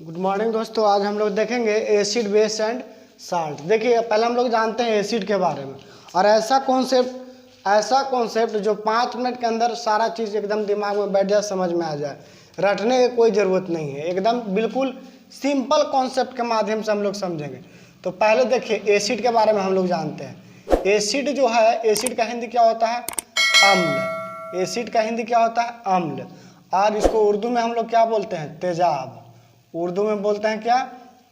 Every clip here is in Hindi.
गुड मॉर्निंग दोस्तों। आज हम लोग देखेंगे एसिड बेस एंड साल्ट। देखिए पहले हम लोग जानते हैं एसिड के बारे में, और ऐसा कॉन्सेप्ट जो 5 मिनट के अंदर सारा चीज़ एकदम दिमाग में बैठ जाए, समझ में आ जाए, रटने की कोई ज़रूरत नहीं है। एकदम बिल्कुल सिंपल कॉन्सेप्ट के माध्यम से हम लोग समझेंगे। तो पहले देखिए एसिड के बारे में हम लोग जानते हैं। एसिड जो है, एसिड का हिंदी क्या होता है? अम्ल। एसिड का हिंदी क्या होता है? अम्ल। और इसको उर्दू में हम लोग क्या बोलते हैं? तेजाब। उर्दू में बोलते हैं क्या?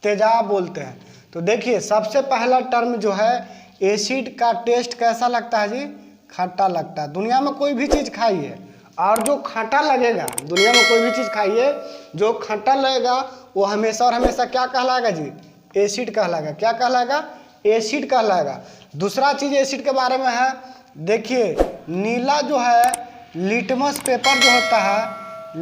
तेजाब बोलते हैं। तो देखिए सबसे पहला टर्म जो है, एसिड का टेस्ट कैसा लगता है जी? खट्टा लगता है। दुनिया में कोई भी चीज़ खाइए और जो खट्टा लगेगा, दुनिया में कोई भी चीज़ खाइए जो खट्टा लगेगा वो हमेशा और हमेशा क्या कहलाएगा जी? एसिड कहलाएगा। क्या कहलाएगा? एसिड कहलाएगा। दूसरा चीज़ एसिड के बारे में है, देखिए नीला जो है लिटमस पेपर जो होता है,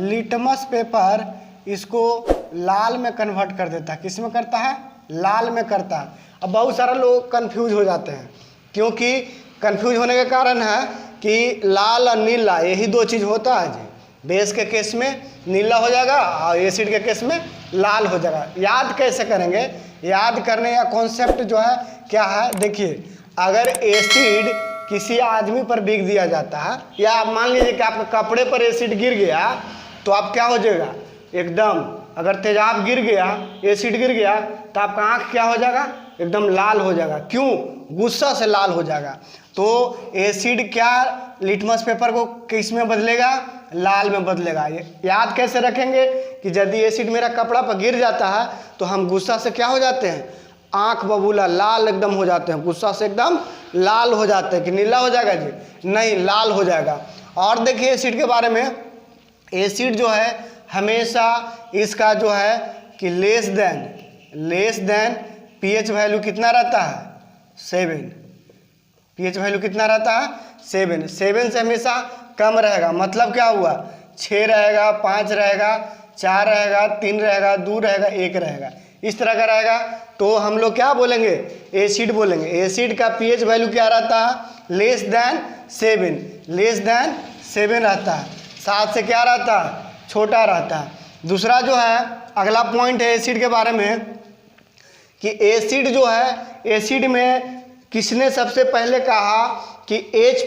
लिटमस पेपर इसको लाल में कन्वर्ट कर देता है। किस में करता है? लाल में करता है। अब बहुत सारे लोग कंफ्यूज हो जाते हैं, क्योंकि कंफ्यूज होने के कारण है कि लाल और नीला यही दो चीज़ होता है जी। बेस के केस में नीला हो जाएगा और एसिड के केस में लाल हो जाएगा। याद कैसे करेंगे? याद करने का कॉन्सेप्ट जो है क्या है, देखिए अगर एसिड किसी आदमी पर बिक दिया जाता है, या आप मान लीजिए कि आपके कपड़े पर एसिड गिर गया, तो आप क्या हो जाएगा? एकदम, अगर तेजाब गिर गया, एसिड गिर गया, तो आपका आँख क्या हो जाएगा? एकदम लाल हो जाएगा। क्यों? गुस्सा से लाल हो जाएगा। तो एसिड क्या लिटमस पेपर को किस में बदलेगा? लाल में बदलेगा। याद कैसे रखेंगे कि यदि एसिड मेरा कपड़ा पर गिर जाता है तो हम गुस्सा से क्या हो जाते हैं? आँख बबूला लाल एकदम हो जाते हैं, गुस्सा से एकदम लाल हो जाते हैं। कि नीला हो जाएगा जी? नहीं, लाल हो जाएगा। और देखिए एसिड के बारे में, एसिड जो है हमेशा इसका जो है कि लेस देन पीएच वैल्यू कितना रहता है? 7। पीएच वैल्यू कितना रहता है? 7 से हमेशा कम रहेगा। मतलब क्या हुआ? 6 रहेगा, 5 रहेगा, 4 रहेगा, 3 रहेगा, 2 रहेगा, 1 रहेगा, इस तरह का रहेगा। तो हम लोग क्या बोलेंगे? एसिड बोलेंगे। एसिड का पीएच वैल्यू क्या रहता है? लेस देन 7 रहता है। 7 से क्या रहता है? छोटा रहता है। दूसरा जो है, अगला पॉइंट है एसिड के बारे में कि एसिड जो है, एसिड में किसने सबसे पहले कहा कि H+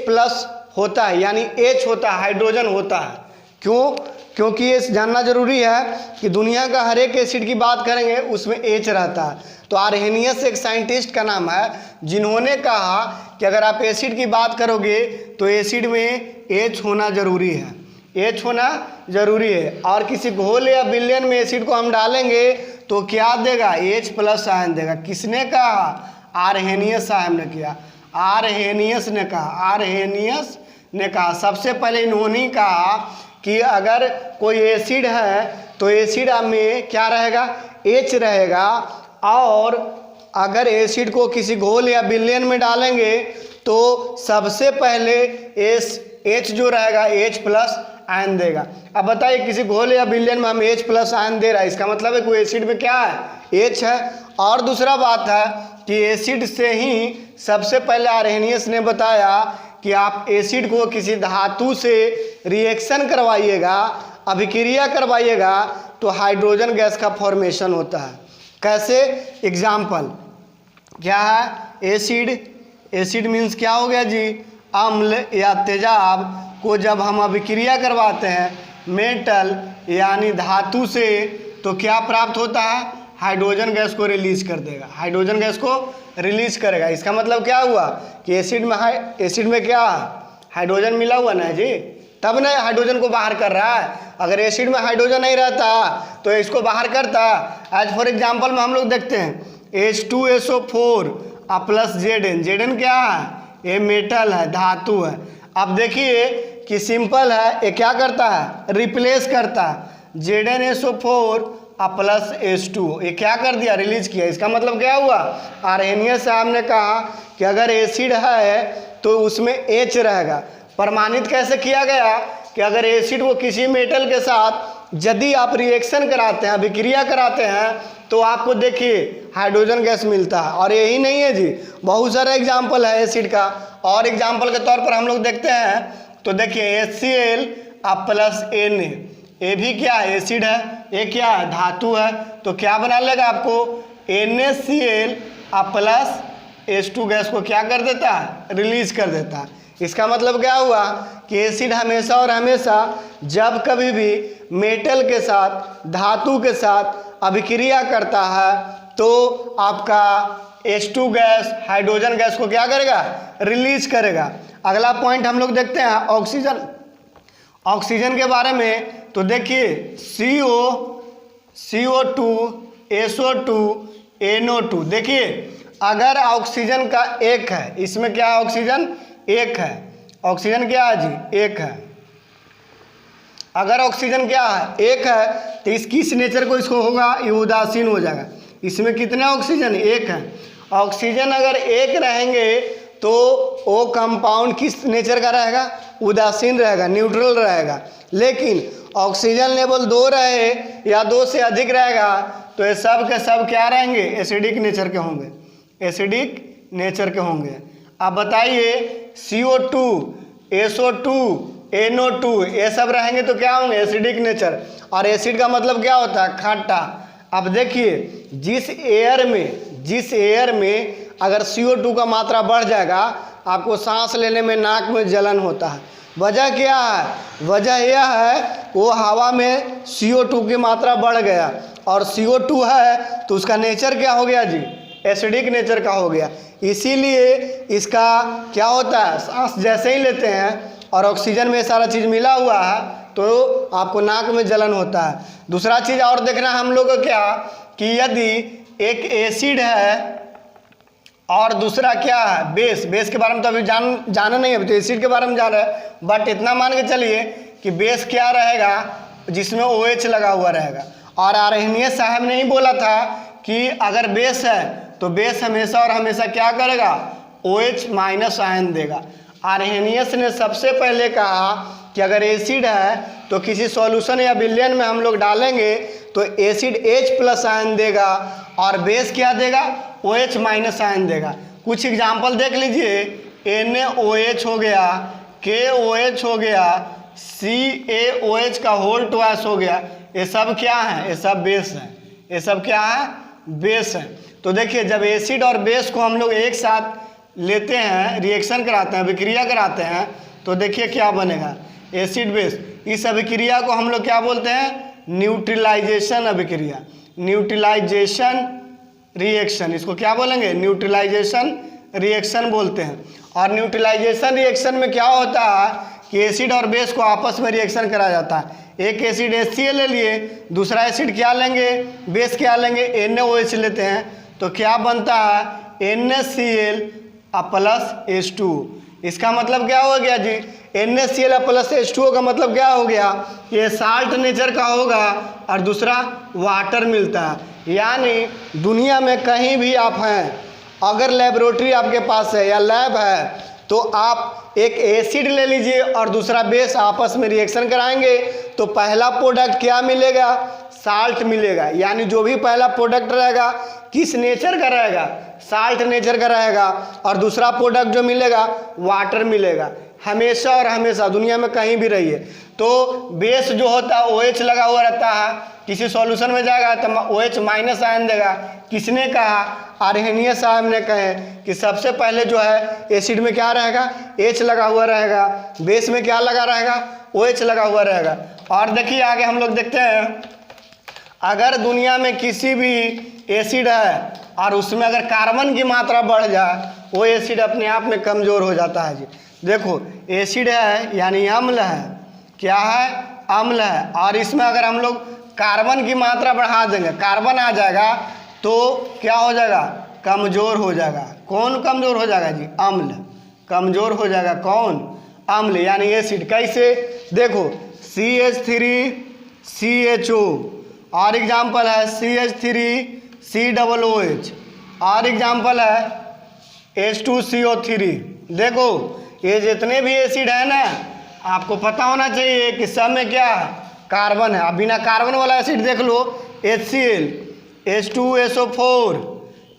होता है, यानी H होता है, हाइड्रोजन होता है। क्यों? क्योंकि ये जानना जरूरी है कि दुनिया का हर एक एसिड की बात करेंगे उसमें H रहता है। तो आर्हेनियस एक साइंटिस्ट का नाम है, जिन्होंने कहा कि अगर आप एसिड की बात करोगे तो एसिड में H होना जरूरी है, H होना जरूरी है। और किसी घोल या विलयन में एसिड को हम डालेंगे तो क्या देगा? H+ आयन देगा। किसने कहा? आर्हेनियस साहब ने किया। आर्हेनियस ने कहा सबसे पहले इन्होंने कहा कि अगर कोई एसिड है तो एसिड में क्या रहेगा? H रहेगा। और अगर एसिड को किसी घोल या विलयन में डालेंगे तो सबसे पहले H जो रहेगा H+ आयन देगा। अब बताइए किसी घोल या विलयन में हम H+ आयन दे रहा है, इसका मतलब है कोई एसिड में क्या है? H है। और दूसरा बात है कि एसिड से ही सबसे पहले आर्हेनियस ने बताया कि आप एसिड को किसी धातु से रिएक्शन करवाइएगा, अभिक्रिया करवाइएगा, तो हाइड्रोजन गैस का फॉर्मेशन होता है। कैसे? एग्जाम्पल क्या है? एसिड मीन्स क्या हो गया जी? अम्ल या तेजाब को जब हम अभिक्रिया करवाते हैं मेटल यानी धातु से, तो क्या प्राप्त होता है? हाइड्रोजन गैस को रिलीज कर देगा, हाइड्रोजन गैस को रिलीज करेगा। इसका मतलब क्या हुआ कि एसिड में क्या? हाइड्रोजन मिला हुआ ना जी, तब ना हाइड्रोजन को बाहर कर रहा है। अगर एसिड में हाइड्रोजन नहीं रहता तो इसको बाहर करता। एज फॉर एग्जाम्पल में हम लोग देखते हैं H2SO4 + Zn क्या है? ये मेटल है, धातु है। अब देखिए कि सिंपल है, ये क्या करता है? रिप्लेस करता है। ZnSO4 + H2, ये क्या कर दिया? रिलीज किया। इसका मतलब क्या हुआ? आर्हेनियस साहब ने कहा कि अगर एसिड है तो उसमें H रहेगा। प्रमाणित कैसे किया गया कि अगर एसिड को किसी मेटल के साथ यदि आप रिएक्शन कराते हैं, अभिक्रिया कराते हैं, तो आपको देखिए हाइड्रोजन गैस मिलता है। और यही नहीं है जी, बहुत सारा एग्जाम्पल है एसिड का। और एग्जाम्पल के तौर पर हम लोग देखते हैं तो देखिए HCl + Na, ये भी क्या है, एसिड है, ये क्या है, धातु है। तो क्या बना लेगा आपको, NaCl प्लस H2 गैस को क्या कर देता है, रिलीज कर देता है। इसका मतलब क्या हुआ कि एसिड हमेशा और हमेशा जब कभी भी मेटल के साथ, धातु के साथ अभिक्रिया करता है तो आपका H2 गैस, हाइड्रोजन गैस को क्या करेगा, रिलीज करेगा। अगला पॉइंट हम लोग देखते हैं ऑक्सीजन। ऑक्सीजन के बारे में तो देखिए CO2 SO2 NO2। देखिए अगर ऑक्सीजन का एक है, इसमें क्या है, ऑक्सीजन एक है, ऑक्सीजन क्या है जी, एक है। अगर ऑक्सीजन क्या है, एक है, तो इसकी इस नेचर को इसको होगा, ये उदासीन हो जाएगा। इसमें कितने ऑक्सीजन, एक है। ऑक्सीजन अगर एक रहेंगे तो वो कंपाउंड किस नेचर का रहेगा, उदासीन रहेगा, न्यूट्रल रहेगा। लेकिन ऑक्सीजन लेवल 2 रहे या 2 से अधिक रहेगा तो ये सब के सब क्या रहेंगे, एसिडिक नेचर के होंगे, एसिडिक नेचर के होंगे। अब बताइए CO2 SO2 NO2 ये सब रहेंगे तो क्या होंगे, एसिडिक नेचर। और एसिड का मतलब क्या होता है, खट्टा। अब देखिए जिस एयर में अगर CO2 का मात्रा बढ़ जाएगा, आपको सांस लेने में नाक में जलन होता है। वजह क्या है, वजह यह है वो हवा में CO2 की मात्रा बढ़ गया, और CO2 है तो उसका नेचर क्या हो गया जी, एसिडिक नेचर का हो गया। इसीलिए इसका क्या होता है, सांस जैसे ही लेते हैं और ऑक्सीजन में सारा चीज़ मिला हुआ है तो आपको नाक में जलन होता है। दूसरा चीज़ और देखना हम लोग को क्या, कि यदि एक एसिड है और दूसरा क्या है, बेस के बारे में तो अभी जाना नहीं है, अभी तो एसिड के बारे में जान रहे हैं। बट इतना मान के चलिए कि बेस क्या रहेगा, जिसमें OH लगा हुआ रहेगा। और आर्हेनियस साहब ने ही बोला था कि अगर बेस है तो बेस हमेशा और हमेशा क्या करेगा, OH माइनस आयन देगा। आर्हेनियस ने सबसे पहले कहा कि अगर एसिड है तो किसी सॉल्यूशन या विलयन में हम लोग डालेंगे तो एसिड H प्लस आयन देगा और बेस क्या देगा, OH माइनस आयन देगा। कुछ एग्जाम्पल देख लीजिए, NaOH हो गया, KOH हो गया, CaOH का होल ट्वाइस हो गया। ये सब क्या है, ये सब बेस है, ये सब क्या है, बेस है। तो देखिए जब एसिड और बेस को हम लोग एक साथ लेते हैं, रिएक्शन कराते हैं, अभिक्रिया कराते हैं, तो देखिए क्या बनेगा, एसिड बेस। इस अभिक्रिया को हम लोग क्या बोलते हैं, न्यूट्रलाइजेशन अभिक्रिया, न्यूट्रलाइजेशन रिएक्शन। इसको क्या बोलेंगे, न्यूट्रलाइजेशन रिएक्शन बोलते हैं। और न्यूट्रलाइजेशन रिएक्शन में क्या होता है कि एसिड और बेस को आपस में रिएक्शन कराया जाता है। एक एसिड HCl ले लिए, दूसरा एसिड क्या लेंगे, बेस क्या लेंगे, NaOH लेते हैं, तो क्या बनता है, NaCl प्लस H2। इसका मतलब क्या हो गया जी, NaCl प्लस H2O का मतलब क्या हो गया, ये साल्ट नेचर का होगा और दूसरा वाटर मिलता है। यानी दुनिया में कहीं भी आप हैं, अगर लेबोरेटरी आपके पास है या लैब है, तो आप एक एसिड ले लीजिए और दूसरा बेस आपस में रिएक्शन कराएंगे तो पहला प्रोडक्ट क्या मिलेगा, साल्ट मिलेगा। यानी जो भी पहला प्रोडक्ट रहेगा किस नेचर का रहेगा, साल्ट नेचर का रहेगा, और दूसरा प्रोडक्ट जो मिलेगा वाटर मिलेगा। हमेशा और हमेशा दुनिया में कहीं भी रहिए तो बेस जो होता है OH लगा हुआ रहता है, किसी सॉल्यूशन में जाएगा तो OH माइनस आयन देगा। किसने कहा, आर्हेनियस साहब ने कहे कि सबसे पहले जो है एसिड में क्या रहेगा, H लगा हुआ रहेगा, बेस में क्या लगा रहेगा, OH लगा हुआ रहेगा। और देखिए आगे हम लोग देखते हैं, अगर दुनिया में किसी भी एसिड है और उसमें अगर कार्बन की मात्रा बढ़ जाए, वो एसिड अपने आप में कमज़ोर हो जाता है जी। देखो एसिड है यानी अम्ल है, क्या है, अम्ल है, और इसमें अगर हम लोग कार्बन की मात्रा बढ़ा देंगे, कार्बन आ जाएगा तो क्या हो जाएगा, कमज़ोर हो जाएगा। कौन कमज़ोर हो जाएगा जी, अम्ल कमज़ोर हो जाएगा। कौन, अम्ल यानी एसिड। कैसे, देखो CH3CHO, और एग्जाम्पल है CH3COOH, और एग्जाम्पल है H2CO3। देखो ये जितने भी एसिड है ना, आपको पता होना चाहिए कि सब में क्या है, कार्बन है। अब बिना कार्बन वाला एसिड देख लो, HCl, H2SO4,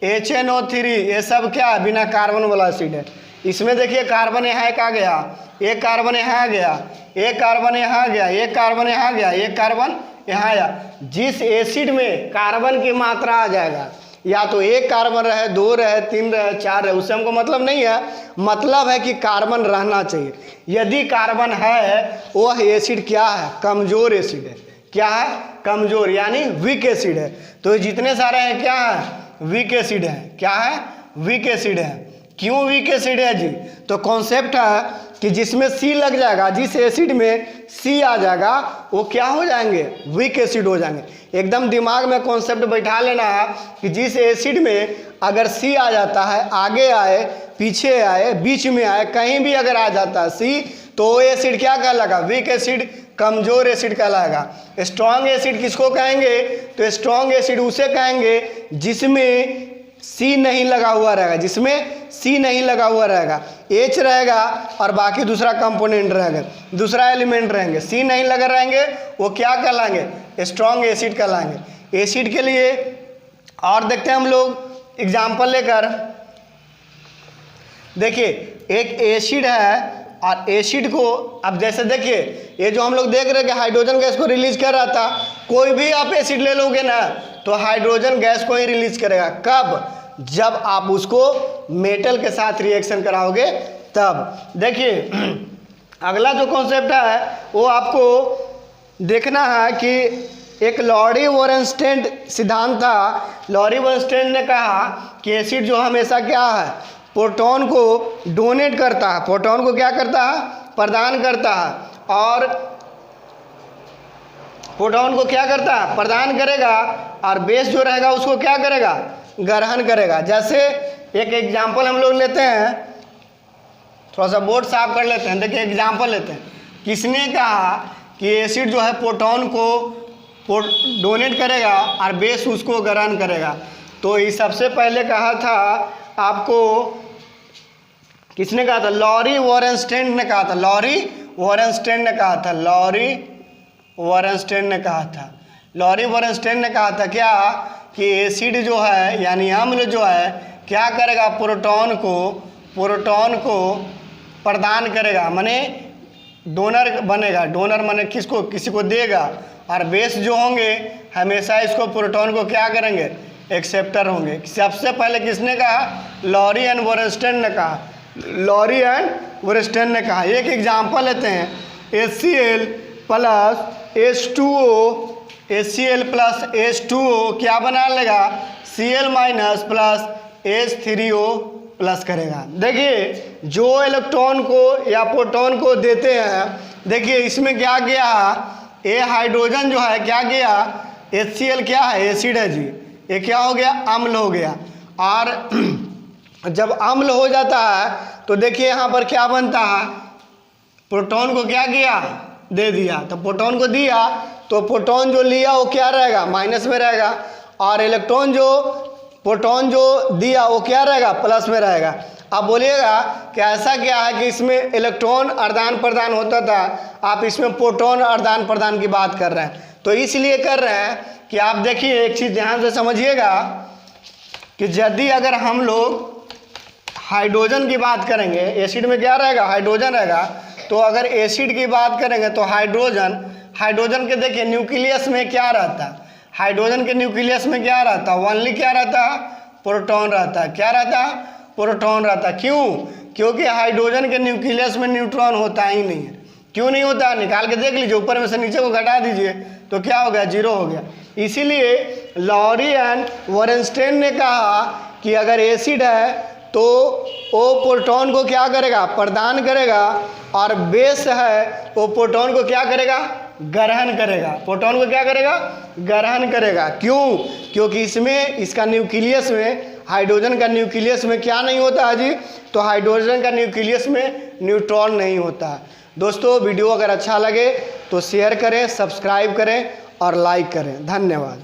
HNO3, ये सब क्या है, बिना कार्बन वाला एसिड है। इसमें देखिए कार्बन यहाँ एक आ गया, एक कार्बन यहाँ आ गया, एक कार्बन यहाँ आ गया, एक कार्बन यहाँ आ गया, एक कार्बन यहाँ आया। जिस एसिड में कार्बन की मात्रा आ जाएगा, या तो एक कार्बन रहे, 2 रहे, 3 रहे, 4 रहे, उससे हमको मतलब नहीं है, मतलब है कि कार्बन रहना चाहिए। यदि कार्बन है वह एसिड क्या है? कमज़ोर एसिड है। क्या है? कमज़ोर, यानी वीक एसिड है। तो जितने सारे हैं क्या है? वीक एसिड है। क्या है? वीक एसिड है। क्यों वीक एसिड है जी? तो कॉन्सेप्ट है कि जिसमें सी लग जाएगा, जिस एसिड में सी आ जाएगा वो क्या हो जाएंगे? वीक एसिड हो जाएंगे। एकदम दिमाग में कॉन्सेप्ट बैठा लेना है कि जिस एसिड में अगर सी आ जाता है, आगे आए, पीछे आए, बीच में आए, कहीं भी अगर आ जाता है सी, तो वो एसिड क्या कहलाएगा? वीक एसिड, कमज़ोर एसिड कहलाएगा। स्ट्रॉन्ग एसिड किसको कहेंगे? तो स्ट्रॉन्ग एसिड उसे कहेंगे जिसमें सी नहीं लगा हुआ रहेगा, जिसमें सी नहीं लगा हुआ रहेगा, एच रहेगा और बाकी दूसरा कंपोनेंट रहेगा, दूसरा एलिमेंट रहेंगे, सी नहीं लगा रहेंगे, वो क्या कहलाएंगे? स्ट्रॉन्ग एसिड कहलाएंगे। एसिड के लिए और देखते हैं हम लोग एग्जाम्पल लेकर। देखिए एक एसिड है और एसिड को अब जैसे देखिए ये जो हम लोग देख रहे हैं कि हाइड्रोजन गैस को रिलीज कर रहा था, कोई भी आप एसिड ले लोगे ना तो हाइड्रोजन गैस को ही रिलीज करेगा। कब? जब आप उसको मेटल के साथ रिएक्शन कराओगे तब। देखिए अगला जो कॉन्सेप्ट है वो आपको देखना है कि एक लॉरी वोरेनस्टेन सिद्धांत था। लॉरी वोरेनस्टेन ने कहा कि एसिड जो हमेशा क्या है? प्रोटॉन को डोनेट करता है, प्रोटॉन को क्या करता है? प्रदान करता है। और प्रोटॉन को क्या करता है? प्रदान करेगा। और बेस जो रहेगा उसको क्या करेगा? ग्रहण करेगा। जैसे एक एग्जाम्पल हम लोग लेते हैं, थोड़ा सा बोर्ड साफ कर लेते हैं। देखिए एग्जाम्पल लेते हैं। किसने कहा कि एसिड जो है प्रोटॉन को डोनेट करेगा और बेस उसको ग्रहण करेगा? तो ये सबसे पहले कहा था आपको, किसने कहा था? लॉरी वोरेनस्टेन ने कहा था। लॉरी वोरेनस्टेन ने कहा था। लॉरी वोरेनस्टेन ने कहा था। लॉरी वोरेनस्टेन ने कहा था क्या? कि एसिड जो है यानी अम्ल जो है क्या करेगा? प्रोटॉन को प्रदान करेगा, माने डोनर बनेगा। डोनर माने किसको? किसी को देगा। और बेस जो होंगे हमेशा इसको प्रोटॉन को क्या करेंगे? एक्सेप्टर होंगे। सबसे पहले किसने कहा? लॉरी एंड वोरेनस्टेन ने कहा। लॉरी एंड वोरेनस्टेन ने कहा। एक एग्जाम्पल लेते हैं, HCl plus H2O, HCl plus H2O क्या बना लेगा? Cl minus plus H3O plus करेगा। देखिए जो इलेक्ट्रॉन को या प्रोटॉन को देते हैं, देखिए इसमें क्या गया? ये हाइड्रोजन जो है क्या गया? HCl क्या है? एसिड है जी। ये क्या हो गया? अम्ल हो गया। और जब अम्ल हो जाता है तो देखिए यहाँ पर क्या बनता है? प्रोटॉन को क्या किया? दे दिया। तो प्रोटॉन को दिया तो प्रोटॉन जो लिया वो क्या रहेगा? माइनस में रहेगा। और इलेक्ट्रॉन जो प्रोटॉन जो दिया वो क्या रहेगा? प्लस में रहेगा। आप बोलिएगा कि ऐसा क्या है कि इसमें इलेक्ट्रॉन आदान प्रदान होता था, आप इसमें प्रोटॉन आदान प्रदान की बात कर रहे हैं? तो इसलिए कर रहे हैं कि आप देखिए एक चीज़ ध्यान से समझिएगा कि यदि अगर हम लोग हाइड्रोजन की बात करेंगे, एसिड में क्या रहेगा? हाइड्रोजन रहेगा। तो अगर एसिड की बात करेंगे तो हाइड्रोजन के देखिए न्यूक्लियस में क्या रहता है? हाइड्रोजन के न्यूक्लियस में क्या रहता है? ओनली क्या रहता है? प्रोटॉन रहता है। क्या रहता है? प्रोटॉन रहता है। क्यों? क्योंकि हाइड्रोजन के न्यूक्लियस में न्यूट्रॉन होता ही नहीं है। क्यों नहीं होता है? निकाल के देख लीजिए, ऊपर में से नीचे को घटा दीजिए तो क्या हो गया? 0 हो गया। इसीलिए लॉरी एंड वोरेनस्टेन ने कहा कि अगर एसिड है तो वो प्रोटॉन को क्या करेगा? प्रदान करेगा। और बेस है वो प्रोटॉन को क्या करेगा? ग्रहण करेगा। प्रोटॉन को क्या करेगा? ग्रहण करेगा। क्यों? क्योंकि इसमें इसका न्यूक्लियस में, हाइड्रोजन का न्यूक्लियस में क्या नहीं होता है जी? तो हाइड्रोजन का न्यूक्लियस में न्यूट्रॉन नहीं होता है। दोस्तों वीडियो अगर अच्छा लगे तो शेयर करें, सब्सक्राइब करें और लाइक करें। धन्यवाद।